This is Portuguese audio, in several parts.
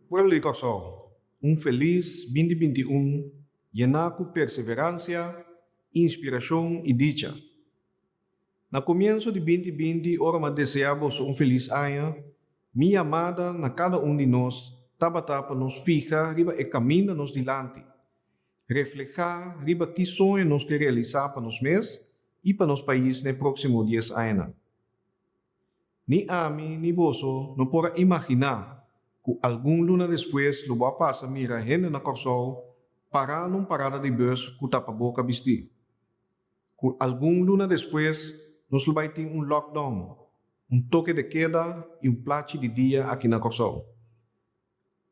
Pueblo de Corazón, un feliz 2021 lleno de perseverancia, inspiración y dicha. Na comienzo de 2020, ora me deseamos un feliz año. Mi llamada na cada de nós, para nos fija riba e caminho nos dilante. Reflejar riba que sonho nos que realizar para nos mês e para nos país no próximo 10 anos. Ni a mim, ni você não pode imaginar que algum luna depois lo vai passar mira gente na Corsol para num parada de bus que tapa boca vestir. Que algum luna depois nos vai ter lockdown, toque de queda e plate de dia aqui na Corsol.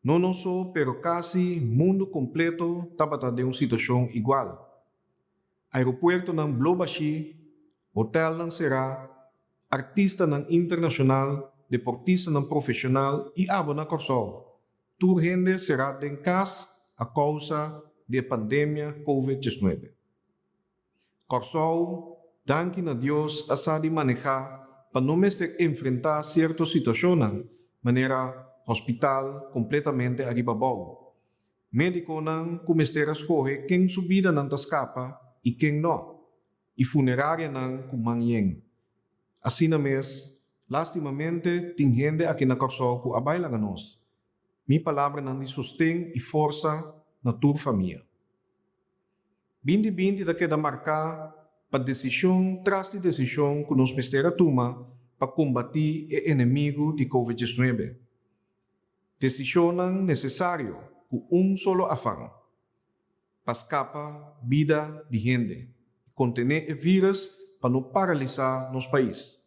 Não só, pero quase mundo completo tapa de situação igual. Aeroporto ng Blobashi, hotel ng Serra, artista ng internacional, deportista ng profissional e abo na Corsol. Tour gente será em casa a causa da pandemia COVID-19. Corsol, danke na Deus, asa de manejar para não mestre enfrentar certas situações, maneira hospital completamente arribabou. Médico não comester escolhe quem subida não escapa e quem não, e funerária não kumangyen. Assim na mes, lastimamente, tem gente aqui na Corsol que abaila a nós. Mi palavra não de sustém e força na tua família. Bindi daquela marcar para decisão tras de decisão que nos mistera toma para combater o inimigo de COVID-19. Decisão necessário com solo afán, para escapar vida de gente, contener o vírus para não paralisar nos países.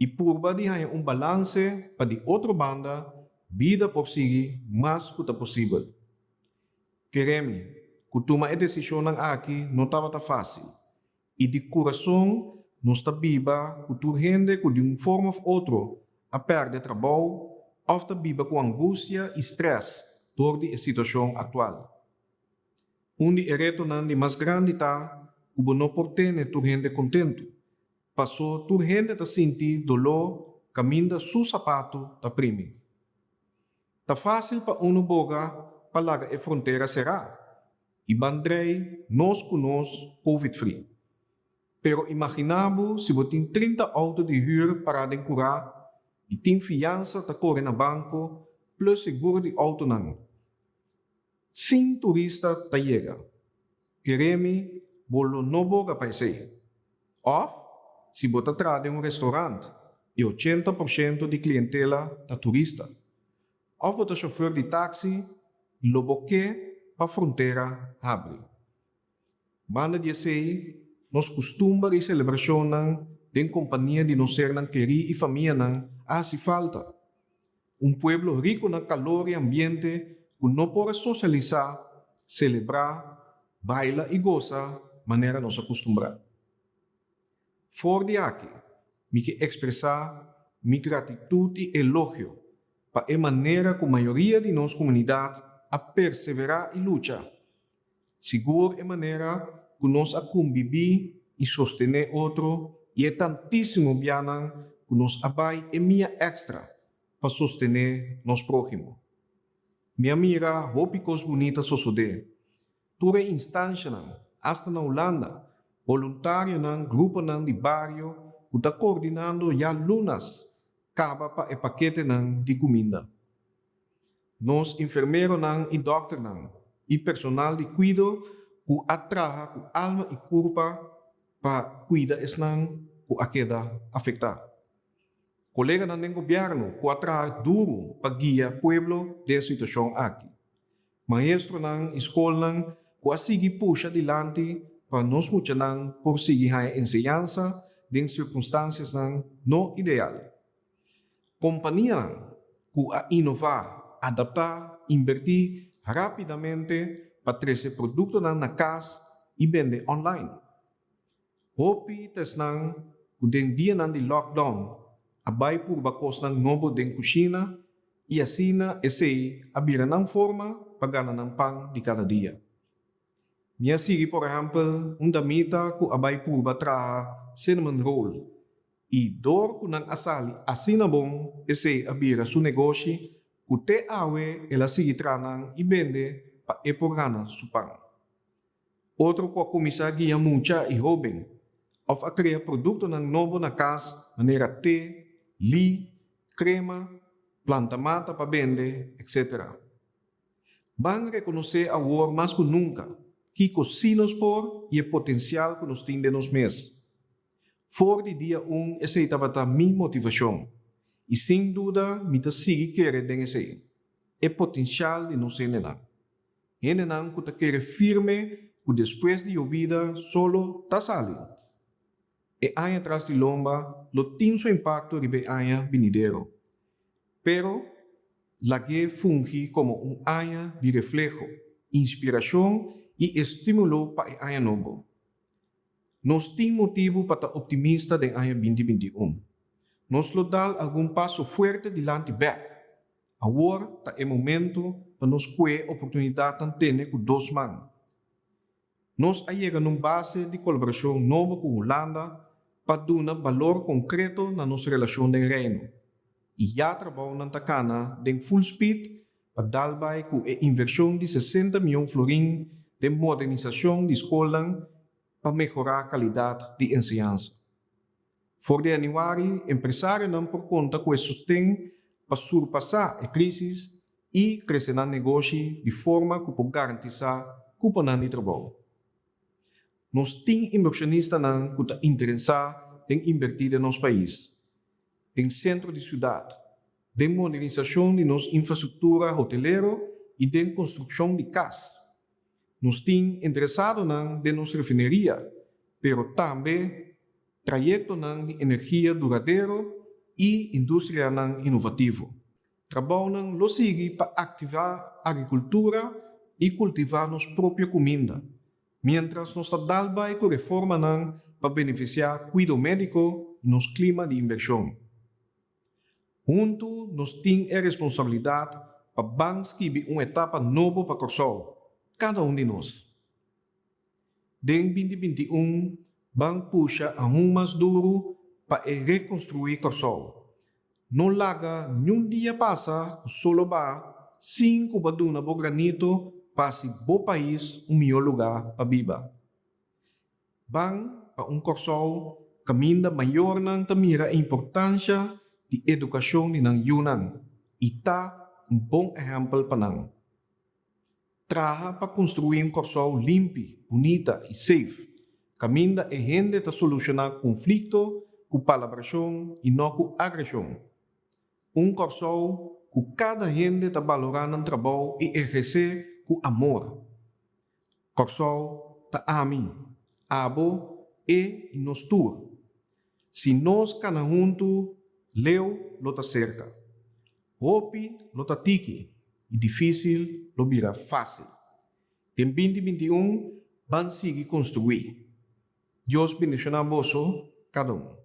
E por badihan balance para de outra banda, vida por seguir mais que possível. Queremos que toma a decisão aqui não estava fácil. E de coração, nos está viva que tu gente que de uma forma ou outra a perder trabalho, ou está viva com angústia e estresse door a situação atual. De reto de mais grande está que não por ter tu gente contento. Passou tu gente a sentir dolor, caminho su sapato ta primi. Tá fácil para boga para largar a fronteira será. E bandrei nós COVID-free. Pero imaginamos se botin 30 autos de huur para curar e tem fiança ta corre na banco plus seguro de auto não. Sem turista ta chega. Queremos bolo no boga paisei. Of se bota atrás de restaurante e 80% de clientela da turista. Ou bota chauffeur de táxi, lo boque para fronteira abre. Banda de sei, nos costuma e celebração de companhia de nos ser queri e família se falta. Pueblo rico na calor e ambiente que não pode socializar, celebrar, baila e goza maneira nos acostumbrar. For de aqui, me que expressar mi gratitude e elogio para a maneira que a maioria de nossa comunidade a perseverar e luta. Seguro a maneira que nós a conviver e sostener outro e é tantíssimo bianan que nós abai e minha extra para sostener nos próximo. Minha amiga, hópicos bonitas sosode. Tura instância hasta na Holanda, voluntário grupo de barrio que está coordenando já lunas caba para o paquete de comida. Nos enfermeiros e doctor e personal de cuido que atraja com alma e corpo para cuidar que a queda afetada. Colega do governo que atraja duro para guiar pueblo de situação aqui. Maestro escola que a seguir puxa adiante para nos muchanan por seguir a enseñanza de circunstâncias não ideal. Companhia que a inovar, adaptar, invertir rapidamente para trazer produto na casa e vender online. Hopi tesnang que den dia de lockdown, abay por bakos novo den kusina e asina esse abira forma pagana pang de cada dia. Minha sige, por exemplo, damita que abay por batra cinnamon roll. E dor ko ng asali, asinabong ese abira su negosyo Kute awe ela sigitranang ibende pa epogana supang. Outro com a comissão guia mucha e joven, of a criar produto ng novo na casa, maneira té, li, crema, planta mata para vende, etc. Van reconhecer a war mais que nunca que cocinos por e o potencial que nos tem de nos mes. For de dia essa estava minha motivação. E sem dúvida, me ta sigue querer den esse. É potencial de nos ensinar. Ensinar que ta querer firme que depois de vida solo ta sali. E año atrás de lomba, lo tem seu impacto ribe año venidero. Pero, la que funge como año de reflejo, inspiração e estímulo para o ano novo. Nos tem motivo para estar optimista de ano 2021. Nos lo dá algum passo forte diante back. Agora é o momento para nos ter oportunidade de ter com dois mãos. Nos chega num base de colaboração nova com a Holanda para dar valor concreto na nossa relação com o reino. E já trabalhamos na Takana em full speed para dar com a inversão de 60 milhões de florins de modernização de escolas para melhorar a qualidade de ensinança. For de januário, empresários não por conta com o sustento para surpassar a crise e crescer no negócio de forma que pode garantizar que o trabalho. Nós temos inversionistas que estão interessados em invertir no nosso país, em centro de cidade, em modernização de nossa infraestrutura hoteleira e em construção de casas. Nós temos interessados em nossa refineria, mas também projetos de energia duradoura e indústria inovativa. Trabalhamos lo sigue para ativar a agricultura e cultivar nossa própria comida, mientras nos dalbai com reforma para beneficiar cuidado médico e nosso clima de inversão. Juntos, nós temos a responsabilidade para bancar uma etapa nova para Corsol, cada de nós. Em 2021, Bang puxa a mais duro para reconstruir Corsol. Não larga nenhum dia passa solo ba 5 baduna bo granito para se bo país melhor lugar para viver. Bang para Corsol caminha maior nang tamira a importância de educação de nang Yunnan e tá bom exemplo para nang. Traha para construir Corsol limpo, bonita e safe. Caminha é gente para solucionar conflito com colaboração e não com agressão. Corsol que cada gente está valorando o trabalho e exercer com amor. Corsol está ami, abo e nos tur. Se nós cada junto, leu lo tá cerca. Hopi lo tá tiki e difícil lo vira fácil. Em 2021, van seguir construir. Deus bendicionar cada um.